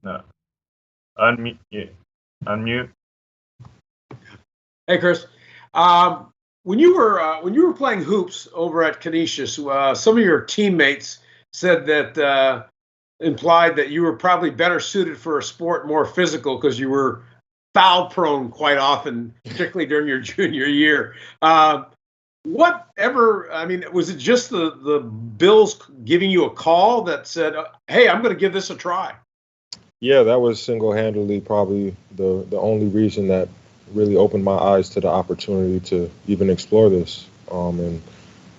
No. Unmute. Yeah. Unmute. Hey, Chris. When you were playing hoops over at Canisius, some of your teammates said that implied that you were probably better suited for a sport more physical because you were foul prone quite often, particularly during your junior year. Was it just the Bills giving you a call that said, "Hey, I'm going to give this a try"? Yeah, that was single-handedly probably the only reason that really opened my eyes to the opportunity to even explore this. And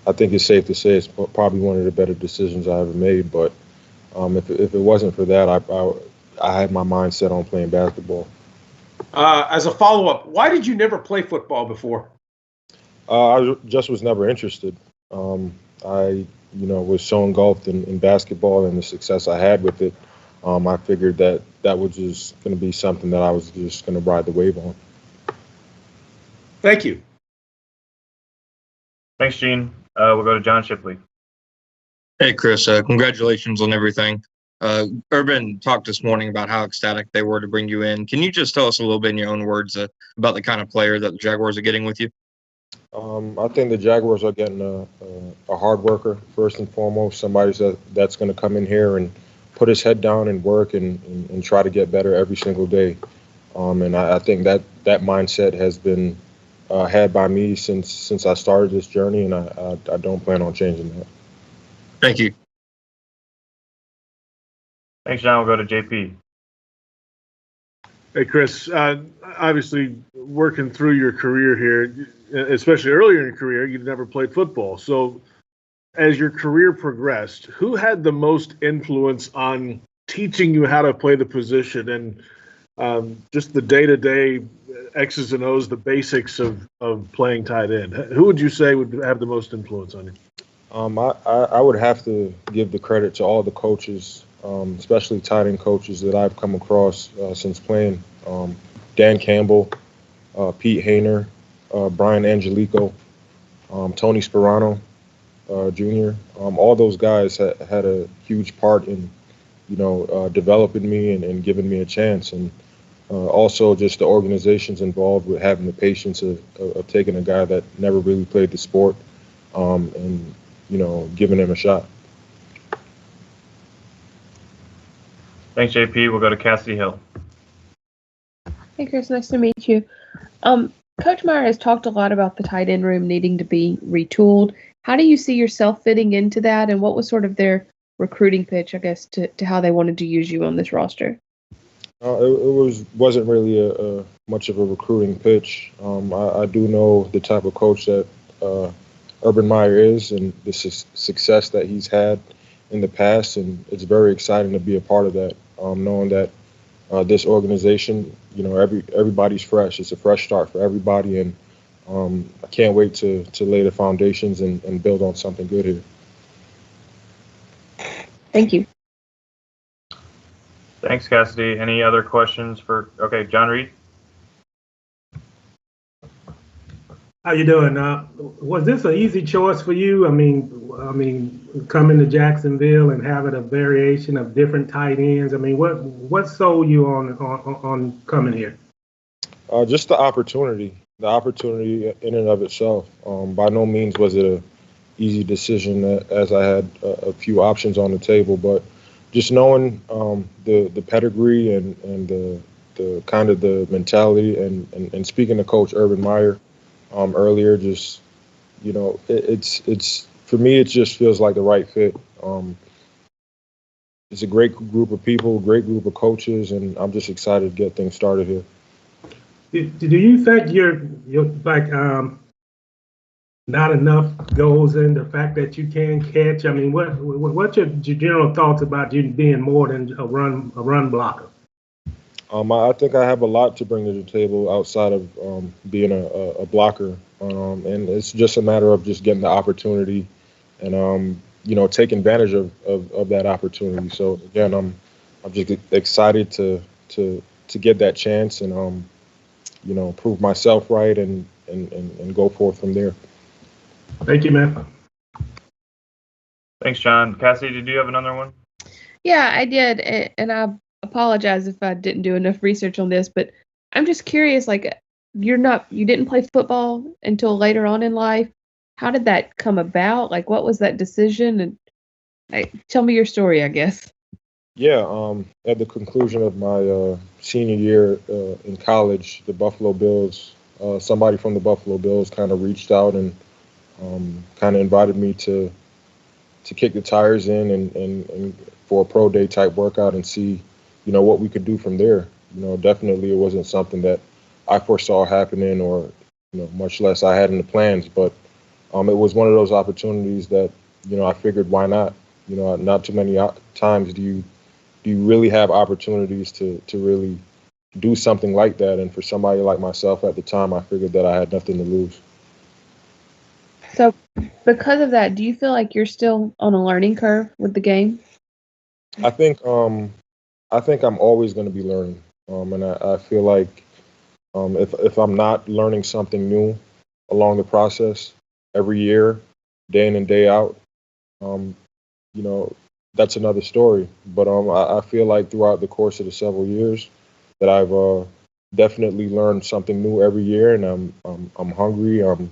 I think it's safe to say it's probably one of the better decisions I ever made. But if it wasn't for that, I had my mind set on playing basketball. As a follow-up, why did you never play football before? I just was never interested. I was so engulfed in basketball and the success I had with it. I figured that was just going to be something that I was just going to ride the wave on. Thank you. Thanks, Gene. We'll go to John Shipley. Hey, Chris. Congratulations on everything. Urban talked this morning about how ecstatic they were to bring you in. Can you just tell us a little bit in your own words about the kind of player that the Jaguars are getting with you? I think the Jaguars are getting a hard worker, first and foremost, somebody that's going to come in here and put his head down and work and try to get better every single day. And I think that mindset has been had by me since I started this journey, and I don't plan on changing that. Thank you. Thanks, John. We'll go to JP. Hey, Chris, obviously working through your career here, especially earlier in your career, you've never played football. So as your career progressed, who had the most influence on teaching you how to play the position and just the day-to-day X's and O's, the basics of playing tight end? Who would you say would have the most influence on you? I would have to give the credit to all the coaches, especially tight end coaches that I've come across since playing. Dan Campbell, Pete Hayner, Brian Angelico, Tony Sperano Jr. All those guys had a huge part in, developing me and giving me a chance. And also just the organizations involved with having the patience of taking a guy that never really played the sport and, giving him a shot. Thanks, JP. We'll go to Cassidy Hill. Hey, Chris. Nice to meet you. Coach Meyer has talked a lot about the tight end room needing to be retooled. How do you see yourself fitting into that, and what was sort of their recruiting pitch, I guess, to how they wanted to use you on this roster? It wasn't really much of a recruiting pitch. I do know the type of coach that Urban Meyer is and the success that he's had in the past, and it's very exciting to be a part of that, knowing that this organization, everybody's fresh. It's a fresh start for everybody, and I can't wait to lay the foundations and build on something good here. Thank you. Thanks, Cassidy. Any other questions okay, John Reed? How you doing? Was this an easy choice for you? I mean, coming to Jacksonville and having a variation of different tight ends. I mean, what sold you on coming here? Just the opportunity in and of itself. By no means was it a easy decision, as I had a few options on the table, but just knowing the pedigree and the kind of the mentality and speaking to Coach Urban Meyer earlier, just it's for me, it just feels like the right fit. It's a great group of people, great group of coaches, and I'm just excited to get things started here. Do you think you're like not enough goes in the fact that you can catch? I mean, what's your general thoughts about you being more than a run blocker? I think I have a lot to bring to the table outside of being a blocker, and it's just a matter of just getting the opportunity and taking advantage of that opportunity. So again, I'm just excited to get that chance and prove myself right and go forth from there. Thank you, man. Thanks, John. Cassidy, did you have another one? Yeah, I did, and apologize if I didn't do enough research on this, but I'm just curious, like you didn't play football until later on in life. How did that come about? Like what was that decision? And tell me your story, I guess. Yeah, at the conclusion of my senior year in college, the Buffalo Bills, somebody from the Buffalo Bills kind of reached out and kind of invited me to kick the tires in and for a pro day type workout and see, what we could do from there. Definitely it wasn't something that I foresaw happening or, much less I had in the plans, but it was one of those opportunities that, I figured why not? Not too many times do you really have opportunities to really do something like that. And for somebody like myself at the time, I figured that I had nothing to lose. So because of that, do you feel like you're still on a learning curve with the game? I think I'm always going to be learning. And I feel like if I'm not learning something new along the process every year, day in and day out, that's another story. But I feel like throughout the course of the several years that I've definitely learned something new every year, and I'm hungry. I'm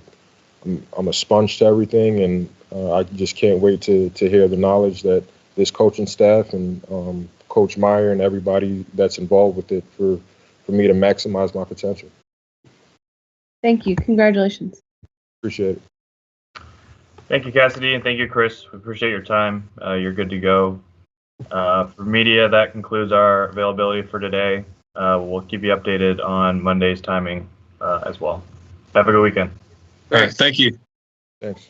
a sponge to everything, and I just can't wait to hear the knowledge that this coaching staff and Coach Meyer and everybody that's involved with it for me to maximize my potential. Thank you. Congratulations. Appreciate it. Thank you, Cassidy, and thank you, Chris. We appreciate your time. You're good to go. For media, that concludes our availability for today. We'll keep you updated on Monday's timing as well. Have a good weekend. All right. Thank you. Thanks.